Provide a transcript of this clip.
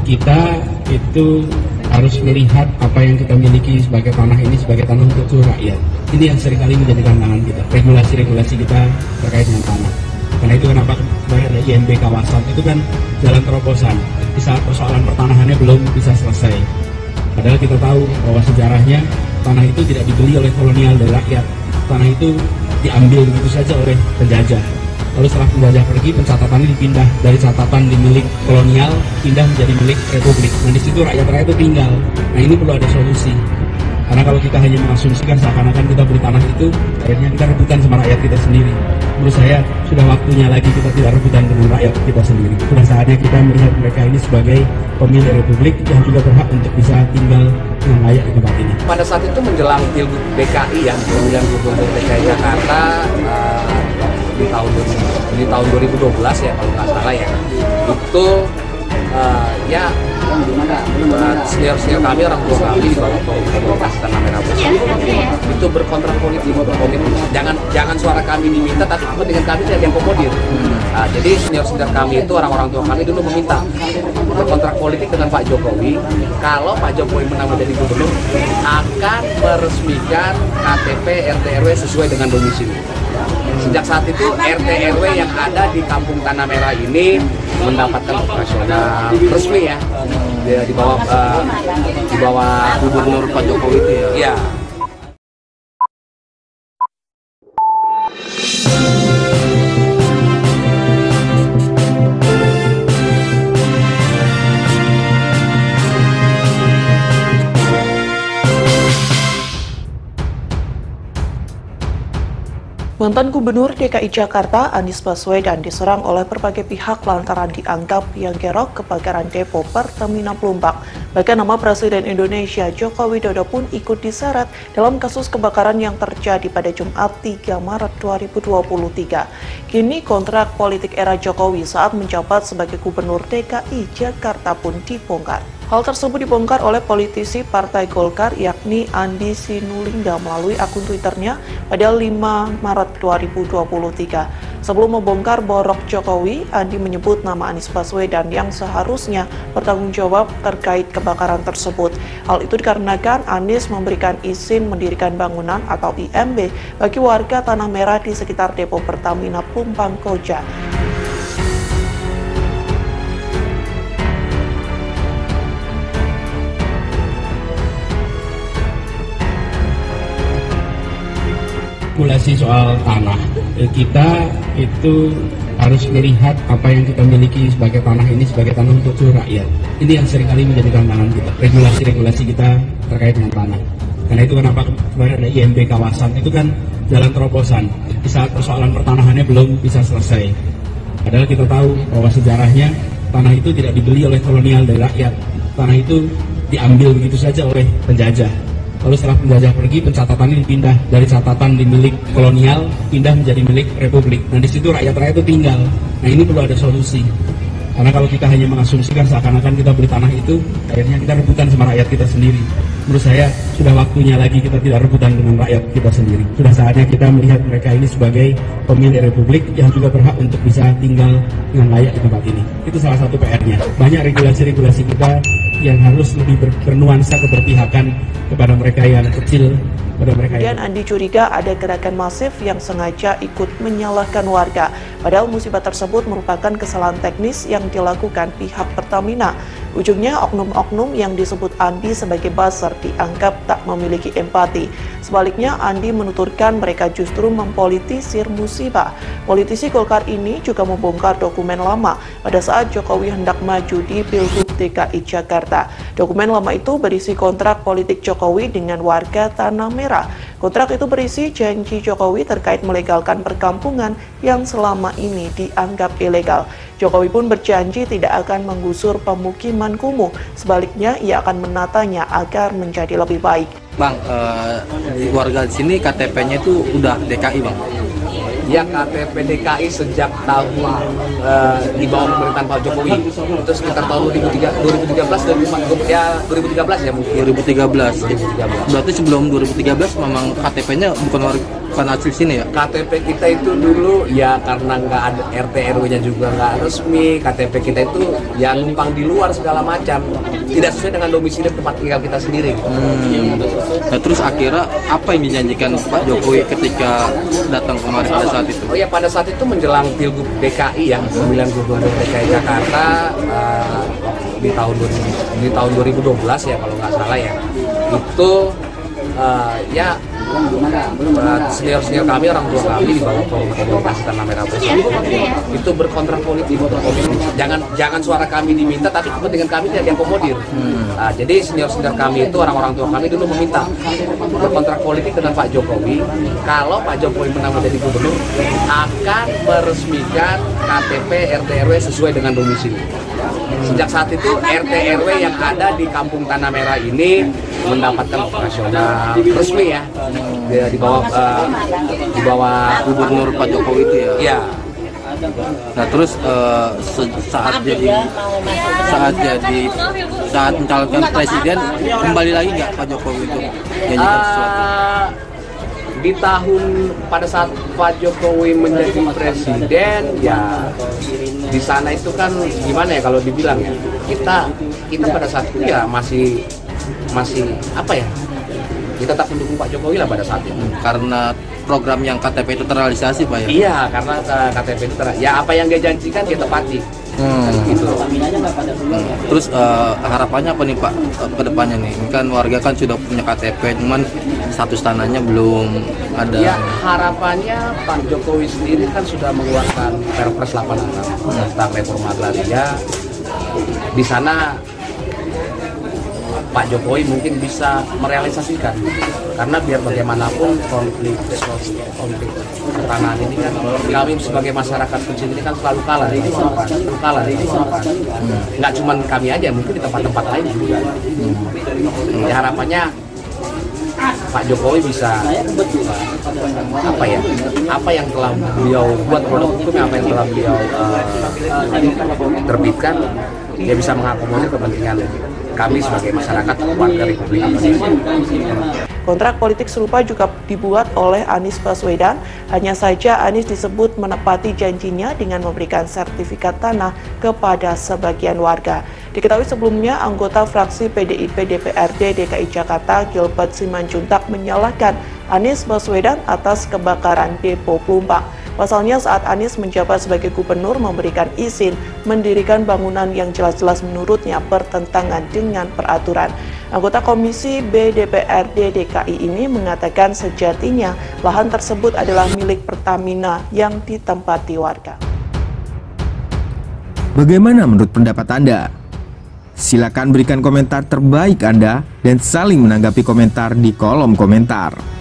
kita itu harus melihat apa yang kita miliki sebagai tanah ini sebagai tanah untuk seluruh rakyat. Ini yang seringkali menjadi tantangan kita, regulasi-regulasi kita terkait dengan tanah. Karena itu kenapa kemarin ada IMB kawasan, itu kan jalan terobosan di saat persoalan pertanahannya belum bisa selesai. Padahal kita tahu bahwa sejarahnya tanah itu tidak dibeli oleh kolonial dari rakyat. Tanah itu diambil begitu saja oleh penjajah. Lalu setelah penjajah pergi, pencatatannya dipindah dari catatan di milik kolonial pindah menjadi milik republik. Nah di situ rakyat-rakyat itu tinggal. Nah ini perlu ada solusi. Karena kalau kita hanya mengasumsikan seakan-akan kita beli tanah itu, akhirnya kita rebutan sama rakyat kita sendiri. Menurut saya sudah waktunya lagi kita tidak rebutan dengan rakyat kita sendiri. Sudah saatnya kita melihat mereka ini sebagai pemilik republik yang juga berhak untuk bisa tinggal dengan layak di tempat ini. Pada saat itu menjelang Pilgub DKI ya, pemilihan gubernur DKI Jakarta di tahun 2012 ya kalau nggak salah ya, itu ya senior kami, orang tua kami di bawah komunitas Tanah Merah itu berkontrak politik, jangan suara kami diminta tapi kepentingan kami tidak yang komodir. Jadi senior kami itu orang tua kami dulu meminta berkontrak politik dengan Pak Jokowi, kalau Pak Jokowi menang menjadi gubernur akan meresmikan KTP RT RW sesuai dengan domisili. Sejak saat itu RT RW yang ada di Kampung Tanah Merah ini mendapatkan operasional resmi ya, di bawah gubernur Pak Jokowi itu ya. Mantan Gubernur DKI Jakarta Anies Baswedan diserang oleh berbagai pihak lantaran dianggap yang gerok kebakaran depo Pertamina Pelumpang. Bahkan nama Presiden Indonesia Joko Widodo pun ikut diseret dalam kasus kebakaran yang terjadi pada Jumat 3 Maret 2023. Kini kontrak politik era Jokowi saat menjabat sebagai Gubernur DKI Jakarta pun dibongkar. Hal tersebut dibongkar oleh politisi Partai Golkar yakni Andi Sinulinga melalui akun Twitternya pada 5 Maret 2023. Sebelum membongkar borok Jokowi, Andi menyebut nama Anies Baswedan yang seharusnya bertanggung jawab terkait kebakaran tersebut. Hal itu dikarenakan Anies memberikan izin mendirikan bangunan atau IMB bagi warga Tanah Merah di sekitar depo Pertamina Pelumpang Koja. Regulasi soal tanah, kita itu harus melihat apa yang kita miliki sebagai tanah ini sebagai tanah untuk seluruh rakyat. Ini yang seringkali menjadi tantangan kita, regulasi-regulasi kita terkait dengan tanah. Karena itu kenapa kemarin ada IMB kawasan, itu kan jalan terobosan di saat persoalan pertanahannya belum bisa selesai. Padahal kita tahu bahwa sejarahnya tanah itu tidak dibeli oleh kolonial dari rakyat. Tanah itu diambil begitu saja oleh penjajah. Lalu setelah penjajah pergi, pencatatannya dipindah dari catatan di milik kolonial pindah menjadi milik republik. Nah di situ rakyat-rakyat itu tinggal. Nah ini perlu ada solusi. Karena kalau kita hanya mengasumsikan seakan-akan kita beli tanah itu, akhirnya kita rebutan sama rakyat kita sendiri. Menurut saya sudah waktunya lagi kita tidak rebutan dengan rakyat kita sendiri. Sudah saatnya kita melihat mereka ini sebagai pemilik republik yang juga berhak untuk bisa tinggal dengan layak di tempat ini. Itu salah satu PR-nya. Banyak regulasi-regulasi kita yang harus lebih bernuansa keberpihakan kepada mereka yang kecil, pada mereka yang... Kemudian Andi curiga ada gerakan masif yang sengaja ikut menyalahkan warga. Padahal musibah tersebut merupakan kesalahan teknis yang dilakukan pihak Pertamina. Ujungnya oknum-oknum yang disebut Andi sebagai buzzer dianggap tak memiliki empati. Sebaliknya Andi menuturkan mereka justru mempolitisir musibah. Politisi Golkar ini juga membongkar dokumen lama pada saat Jokowi hendak maju di Pilgub DKI Jakarta. Dokumen lama itu berisi kontrak politik Jokowi dengan warga Tanah Merah. Kontrak itu berisi janji Jokowi terkait melegalkan perkampungan yang selama ini dianggap ilegal. Jokowi pun berjanji tidak akan menggusur pemukiman kumuh, sebaliknya ia akan menatanya agar menjadi lebih baik. Bang, warga di sini KTP-nya itu udah DKI bang. Ya, KTP DKI sejak tahun di bawah pemerintahan Pak Jokowi itu sekitar tahun 2013 ya mungkin 2013. Berarti sebelum 2013 memang KTP-nya bukan asli sini ya? KTP kita itu dulu ya karena nggak ada RT RW-nya juga nggak resmi, KTP kita itu ya numpang di luar segala macam, tidak sesuai dengan domisili tempat tinggal kita sendiri. Nah, terus akhirnya apa yang dijanjikan Pak Jokowi ketika datang kemarin pada saat itu? Oh ya, pada saat itu menjelang Pilgub DKI yang pemilihan gubernur DKI Jakarta di tahun 2012 ya kalau nggak salah ya, itu ya senior kami, orang tua kami di bawah Forum Komunikasi Tanah Merah Bersatu itu berkontrak politik. Jangan suara kami diminta, tapi kepentingan kami tidak diakomodir. Jadi senior kami itu, orang tua kami dulu meminta berkontrak politik dengan Pak Jokowi. Kalau Pak Jokowi menang menjadi gubernur, akan meresmikan KTP RT RW sesuai dengan domisili. Sejak saat itu RT RW yang ada di Kampung Tanah Merah ini mendapatkan operasional resmi ya, di bawah Gubernur Pak Jokowi itu ya. Iya. Nah, terus saat mencalonkan presiden kembali lagi nggak Pak Jokowi itu janjikan sesuatu? Pada saat Pak Jokowi menjadi presiden ya, di sana itu kan gimana ya kalau dibilang ya, kita pada saat itu ya masih apa ya, kita tetap mendukung Pak Jokowi lah pada saat itu. Karena program yang KTP itu terrealisasi Pak ya? Iya, karena KTP itu ya apa yang dia janjikan dia tepati. Gitu. Terus harapannya apa nih Pak ke depannya nih? Ini kan warga kan sudah punya KTP, cuman status tanahnya belum ada. Ya, harapannya Pak Jokowi sendiri kan sudah mengeluarkan Perpres 86 tentang reforma agraria. Di sana Pak Jokowi mungkin bisa merealisasikan, karena biar bagaimanapun konflik pertanahan ini kan kami sebagai masyarakat kecil ini kan selalu kalah, nggak cuma kami aja, mungkin di tempat-tempat lain juga. Ya, harapannya Pak Jokowi bisa apa yang telah beliau buat produk hukum, apa yang telah beliau terbitkan, dia bisa mengakomodir kepentingan kami sebagai masyarakat warga Republik Indonesia. Kontrak politik serupa juga dibuat oleh Anies Baswedan, hanya saja Anies disebut menepati janjinya dengan memberikan sertifikat tanah kepada sebagian warga. Diketahui sebelumnya, anggota fraksi PDIP DPRD DKI Jakarta Gilbert Simanjuntak menyalahkan Anies Baswedan atas kebakaran Depo Plumbang. Pasalnya saat Anies menjabat sebagai gubernur memberikan izin mendirikan bangunan yang jelas-jelas menurutnya bertentangan dengan peraturan. Anggota Komisi B DPRD DKI ini mengatakan sejatinya lahan tersebut adalah milik Pertamina yang ditempati warga. Bagaimana menurut pendapat Anda? Silakan berikan komentar terbaik Anda dan saling menanggapi komentar di kolom komentar.